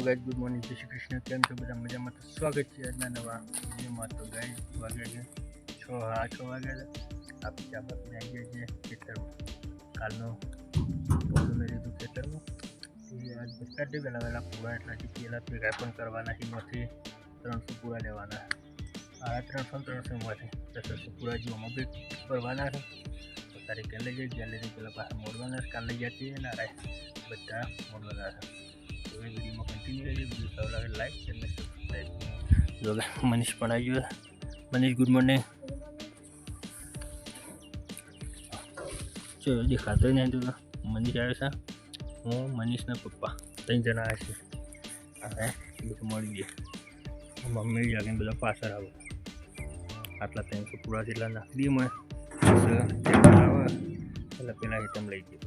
Guys, good morning, જય શ્રી કૃષ્ણ. કેમ છો બધા? મજામાં? તો સ્વાગત છે આજના નવા વિડીયોમાં. તો ગાઈસ વાગ્યા છે 6:30 વાગ્યા છે. આપણે ચા બાપીને આવી ગયા છીએ ખેતરમાં. કાલનો પોલું મેં લીધું ખેતરમાં એ આજ કાઢી વહેલા પૂરા એટલાથી પહેલાં ભેગા પણ કરવાના છે. એમાંથી 300 પૂરા લેવાના. આ 300માંથી 600 પૂરા જીવોમાં બી ભરવાના છે. તો તારીખ ઘેર લઈ જઈએ, ઘેર લઈ જઈએ પેલા પાછા મોડવાના છે. કાલ લઈ જતી ના રાય બધા મોડવાના છે. તો એ વિડીયોમાં કન્ટિન્યુ રહેજો. વિડીયો સારો લાગે લાઈક અને સબસ્ક્રાઈબ. જો મનીષ પણ આવી ગયો. Manish, good morning. જો દેખાતો નહીં તો મનીષ આવ્યો છે. હું મનીષના પપ્પા 3 જણા આવ્યા છે. હવે બધું મળી ગયા. મમ્મી જાગીને બધા પાછળ આવે. આટલા 300 પૂરા જેટલા નાખી દઈએ મને આવે એટલે પેલા હિતમ લઈ ગયો.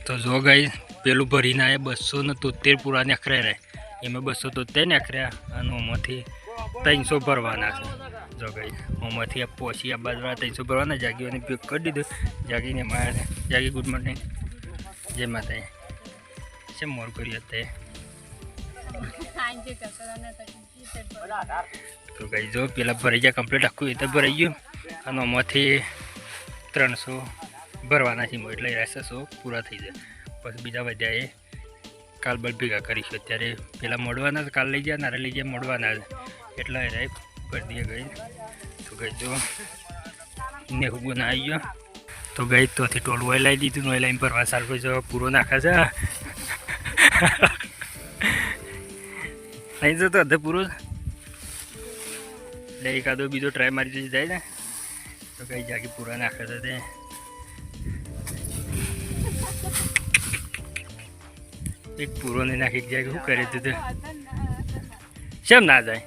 તો જો ગઈ પેલું ભરીને આવ્યા 273 પૂરા નખર્યા રહે. એમાં 273 નખર્યા અને આમાંથી 300 ભરવાના છે. જો ગઈ આમાંથી આ પોસી આ બાજુ 300 ભરવાના. જાગીઓને ઉપયોગ કરી દીધો. જાગીને મારે જાગી, ગુડ મોર્નિંગ, જય માતા. છે મોર કરી હતા તો ગઈ જો પેલા ભરાઈ જાય કમ્પ્લીટ આખું એ તો ભરાઈ ગયું અને આમાંથી 300 ભરવાના છે. એટલે 600 પૂરા થઈ જાય. પછી બીજા વધ્યા એ કાલ બળ ભેગા કરીશું. અત્યારે પેલા મોડવાના કાલ લઈ જાય, નારે લઈ જાય મોડવાના એટલા એ ભરી દઈએ. ગઈ તો ગઈ જો નેહું ના આવી ગયો. તો ગઈ તોથી ટોલ ઓઇલ લાવી દીધું. ઓઇલ લાવીને ભરવા સારું જો પૂરો નાખે છે. નહીં જતો અધે પૂરો એટલે એકાદો બીજો ટ્રાય મારી જાય ને તો કઈ જાગી પૂરા નાખે છે. તે એક પૂરો ને નાખી જાય શું કરે તું? શેમ ના જાય?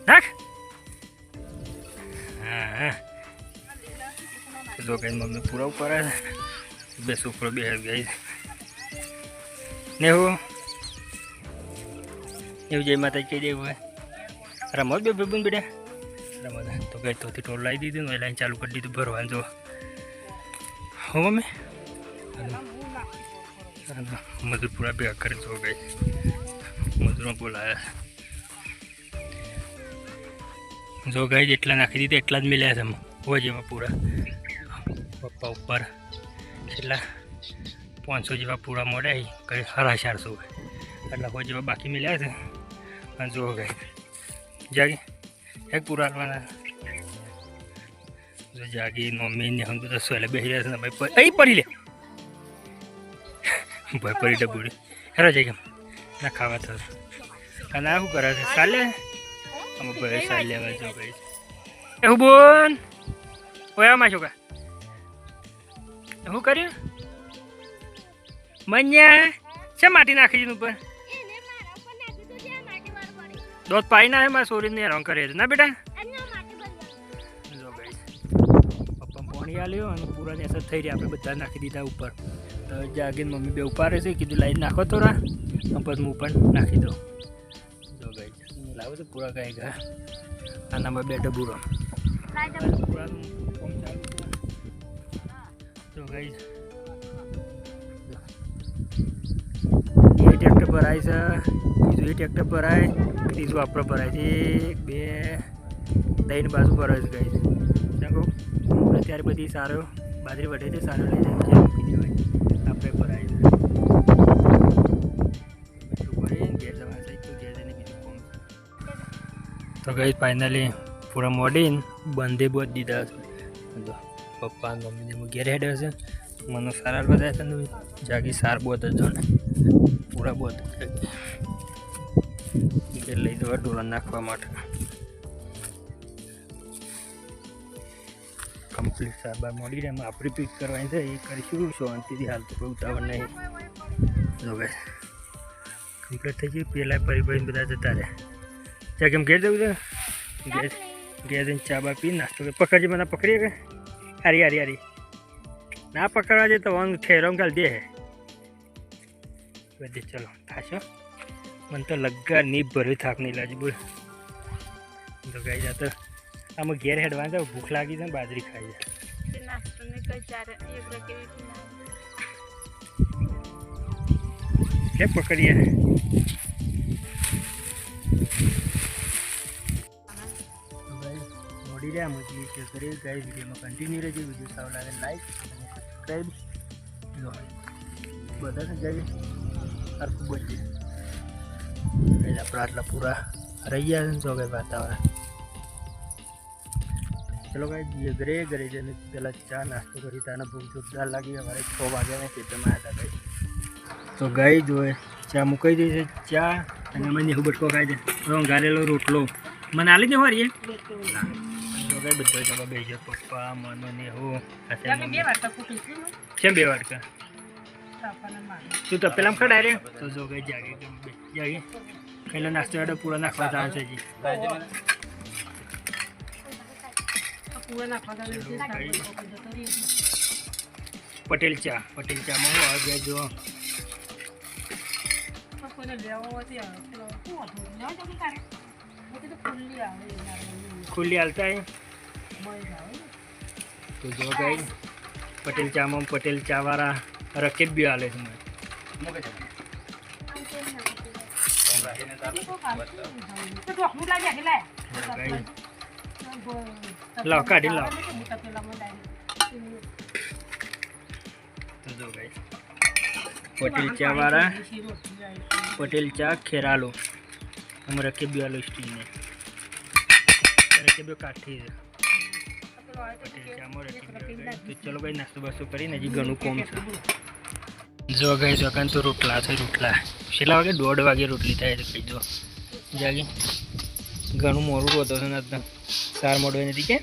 નાખ. હા તો કઈ મમ્મી પૂરા ઉપર બે છોકરો બે ગઈ ને હું એવું જય માતા કહી દેવું. રમત બે બેબુન બેટા રમત. તો ગઈ તોથી ટોલ લાવી દીધું ને લાઈન ચાલુ કરી દીધું ભરવાનું. જો હો મમ્મી મજૂર પૂરા ભેગા કરે. જો ગઈ મજૂરો બોલાયા. જો ગઈ જેટલા નાખી દીધા એટલા જ મળ્યા છે. હોય જેવા પૂરા પપ્પા ઉપર એટલા 500 જેવા પૂરા મળ્યા. કઈ 450 એટલા હોય જેવા બાકી મળ્યા છે. અને જો ગઈ જાગી એક પૂરા આવવાના. જો જાગી મમ્મી ને હમ તો સોલે બેસી રહ્યા છે ને ભાઈ અહીં પડી લે ભાઈ પડી ડબુડી હેરો જાય કેમ ના ખાવા થયું. અને આ શું કરે છે? ચાલે અમે ભાઈ ચાલ લેવા. જો ગઈ એવું બોન ઓયામાં છોકરા શું કર્યું? મન્યા છે માટી નાખી દીધું ઉપર દોધ પાઈ ના મારા સોરીને હેરાન કરે છે ના બેટા. જો ગઈ પપ્પા પાણી આલ્યો અને પૂરાની અસર થઈ રહી. આપણે બધા નાખી દીધા ઉપર. તો જાગીને મમ્મી બે ઉપાડે છે. કીધું લાઈન નાખો તો રા પછી હું પણ નાખી દઉં. જો ગઈ લાવો તો પૂરા ગાય ગયા. આનામાં બે ડબુરો પૂરાનું કામ ચાલુ. જો ગઈ એ ટ્રેક્ટર ભરાય છે, બીજું એ ટ્રેક્ટર ભરાય, ત્રીજું આપણે ભરાય છે. 1 2 3 બાજુ ભરાય છે. ગઈ કહું અત્યારે બધી સારો બાજરી વધે છે. સારો લઈ જાય મૂકી દેવાય. આપણે ભરાય ઘેર જવા તો ઘેર જઈને બીજું કોમ. તો ગઈ ફાઇનલી પૂરા મોડીને બંધે બહુ દીધા છે. જો પપ્પા મમ્મીને ઘેર હેડે છે. મને સારા બધા છે ને જાગી સાર બહુ જ જાણે પૂરા બહુ ઘેર લઈ જવા ઢોરા નાખવા માટે. કમ્પ્લીટ સારવાર મળી રહે. એમાં આપણી પીક કરવાની છે એ કરીશું શાંતિથી. હાલ તો કોઈ ઉતાવળ નહીં. જો ભાઈ કમ્પ્લીટ થઈ ગયું. પહેલાં પરિબળ બધા જતા રહ્યા. ત્યાં કેમ ઘેર જવું છે? ઘેર જઈને ચા બા પી નાસ્તો પકડજી. મને પકડીએ કે હારી હારી હારી ના પકડવા દે તો વાંગ ઠેરમ કાલ દે હે બધે ચલો થાશો મને તો લગ્ગા ની ભર્યું થાક નહીં લાગે બોલ તો ગાઈ જા તો આમાં ઘેર હેડવા જાવ ભૂખ લાગી છે ને બાજરી ખાઈ જાય કે પકડીએ મોડી રહ્યા મોટી શેર કરી ગાઈ વિડીયોમાં કન્ટિન્યુ રહેજો વિડીયો સારો લાગે લાઈક અને સબસ્ક્રાઈબ બધા જઈએ સરખું બોલીએ આપણે આટલા પૂરા રહી ગયા છે જો કંઈ વાતાવરણ ચલો ભાઈ ઘરે ઘરે જઈને પહેલાં ચા નાસ્તો કરી તાને ભૂખ જોરદાર લાગી અમારે 6 વાગ્યાના ખેતરમાં આવ્યા હતા ભાઈ તો ગાઈ જોઈએ ચા મૂકાઈ દઈ છે ચા અને મને હું બટકો ખાઈ જાય ગારેલો રોટલો મને આલી દે વારીએ તો ગાઈ બધા જવા બે છે પપ્પા મનો ને હું કેમ 2 વાટકા તું તો પેલા ખડા રે તો જો ગઈ જાગે પહેલા નાસ્તો એડો પૂરો નાખવા જવાનું છે જી પટેલ ચામાં હું આવી ગયા જો ખુલ્લી હાલતા હે તો જો ગઈ પટેલ ચામાં પટેલ ચા વાળા રકેબ બી હાલે છે લાવ કાઢી લાવ તો જો ગાઈ પટેલ ચા વાળા પટેલ ચા ખેરાલો અમે રકેબ બી હાલો સ્ટીલ રકેબ કાઠી છે પટેલ ચામાં રકેબ તો ચલો ભાઈ નાસ્તો બાસ્તો કરીને હજી ઘણું કોમ છે જો ગઈ જોકાન તો રોટલા છે રોટલા છેલ્લા વાગે 1:30 વાગે રોટલી થાય તો કહી દો જાગી ઘણું મોડું હોતો છે ને સાર મોડું નથી કે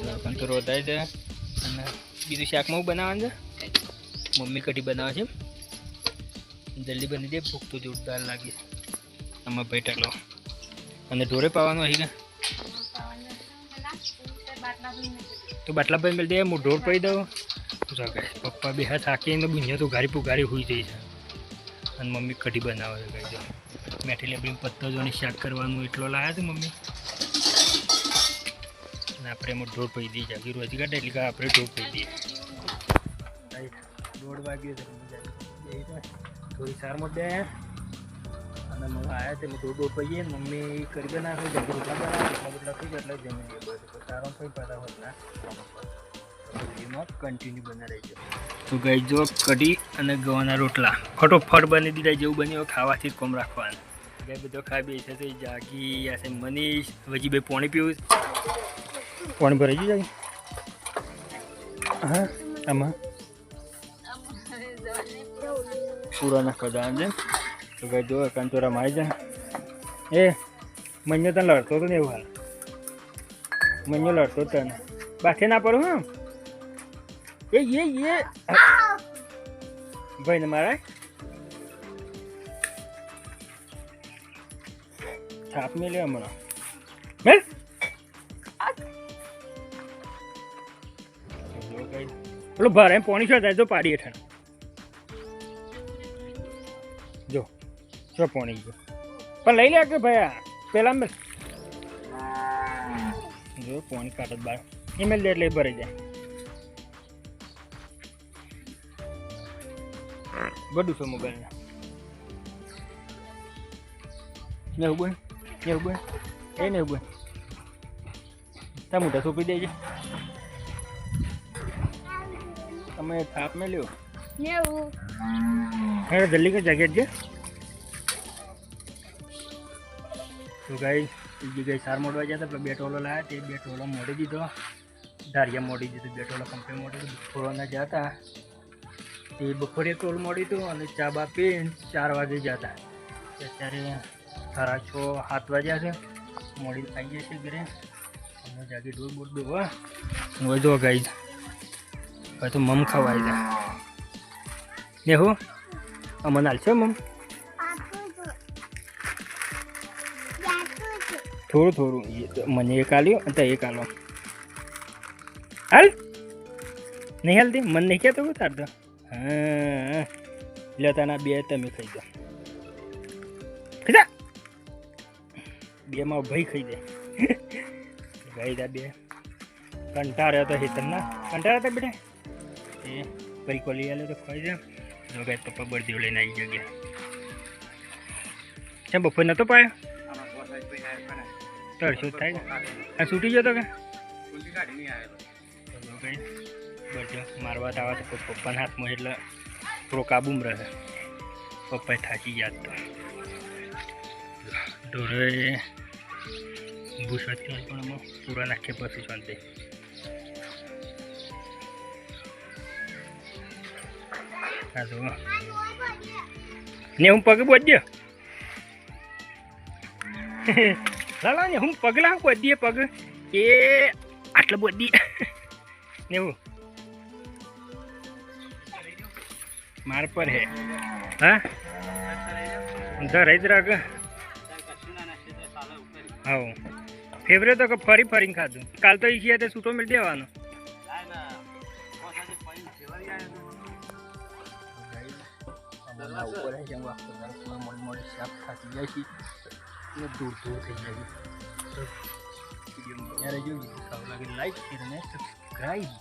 જોકાન તો રોતાય છે અને બીજું શાકમાં બનાવવાનું છે મમ્મી કઢી બનાવે છે જલ્દી બની દે ભૂખ તો જોરદાર લાગે આમાં ભાઈ ટકલો અને ઢોરે પાવાનું અહીં તો બાટલા ભાઈ મેળ દે હું ઢોર પડી દઉં પપ્પા બે હાથ થાકીને બુંજા તો ગારી પુગારી હોઈ જાય છે અને મમ્મી કઢી બનાવે છે ગાઈ જો મેઠી લેબડી પત્તો જોને શાક કરવાનું એટલો લાવ્યા છે મમ્મી અને આપણે એમાં ઢોર પડી દઈએ જાગી રોજી કાઢે એટલે આપણે ઢોર પડી દઈએ 1:30 વાગ્યો છે થોડી સાર મોટે અને મમ્મી આવ્યા છે ઢોર પડીએ મમ્મી કરી બનાવે જાગી રોટલા બનાવે થઈ એટલે જમી દઈએ બધું સારો થઈ પાતા હોત ના કન્ટિન્યુ બના રહેજો તો ગઈ જો કઢી અને ગવાના રોટલા ફટોફટ બની દીધા જેવું બન્યું ખાવાથી જ કોમ રાખવાનું ગઈ બધો ખાઈ બેસે તો જાગી આશે મનીષ હજી બે પાણી પીવું પાણી ભરાઈ ગયું જાગી હા આમાં પૂરા નાખવા જવાનું છે તો ગઈ જો કંટોરા મારી જાય એ મഞ്ഞો તને લડતો હતો ને એવું હાલ મഞ്ഞો લડતો તને બાકી ના પડું હા ये भाई ने मारा छाप में ले हमारा मैं बोलो बाहर है पानी छोड़ दे जो पाड़ी है जो जो पानी जो पर ले ले के भैया पहला में जो पानी काटत बार ईमेल दे ले भरे जाए બધું છે મોબાઈલમાં ને ઉભું એ ને ઉભું તા મોટા સોંપી દેજે તમે થાપ મેં લ્યો હા જલ્દી કે જેકેટ છે તો ગાઈ જગ્યાએ સાર મોડવા ગયા હતા 2 ટોલો લાવ્યા તે 2 ટોલો મોડી દીધો ધારિયા મોડી દીધું 2 ટોલો કંપની મોડી દીધું થોડોના ગયા હતા એ બપોરે ટોલ મોડી હતું અને ચા બા પીને 4 વાગે જતા અત્યારે 6:30-7 વાગ્યા છે મોડી આવી ગયા છે ઘરે અમે જાગી ઢોર બોટ દો હવે જો ગાઈ હવે તો મમ ખવાઈ જાય ને હો અમને હાલ છે મમ થોડું મને એક આલ્યું અને એક આલો હાલ નહીં હાલતી મન નહીં કહેતો ઉતાર દો હા લેતાના બે તમે ખાઈ દો ખીજા બેમાં ભાઈ ખાઈ દે ગાઈ દા બે કંટાળ્યો તો હેતરના કંટાળ્યા હતા બેટા એ પરીકો લઈ આલે તો ખાઈ દે જો ગાય પપ્પા બરદીઓ લઈને આવી ગયા કેમ બપોર નતો પાયો તરસો થાય આ છૂટી ગયો તો કે બરજો મારવા આવા તો પપ્પાના હાથમાં એટલે થોડો કાબુમાં રહે પપ્પા થાકી ગયા તો ઢોરે ભૂસા પણ અમે પૂરા નાખીએ પછી શાંતિ હા તો ને હું પગ બોધ્યો લાલા ને હું પગલા બોધીએ પગ એ આટલા બોધી ને હું માર પર હે હા ધરાઈ જ રાખ હા ફેવરેટ તો ફરી ફરીને ખાધું કાલ તો ઈચ્છીએ તો છૂટો મિલ દેવાનો દૂર દૂર થઈ જાય ત્યારે જોયું લાઈક કરીને સબસ્ક્રાઈબ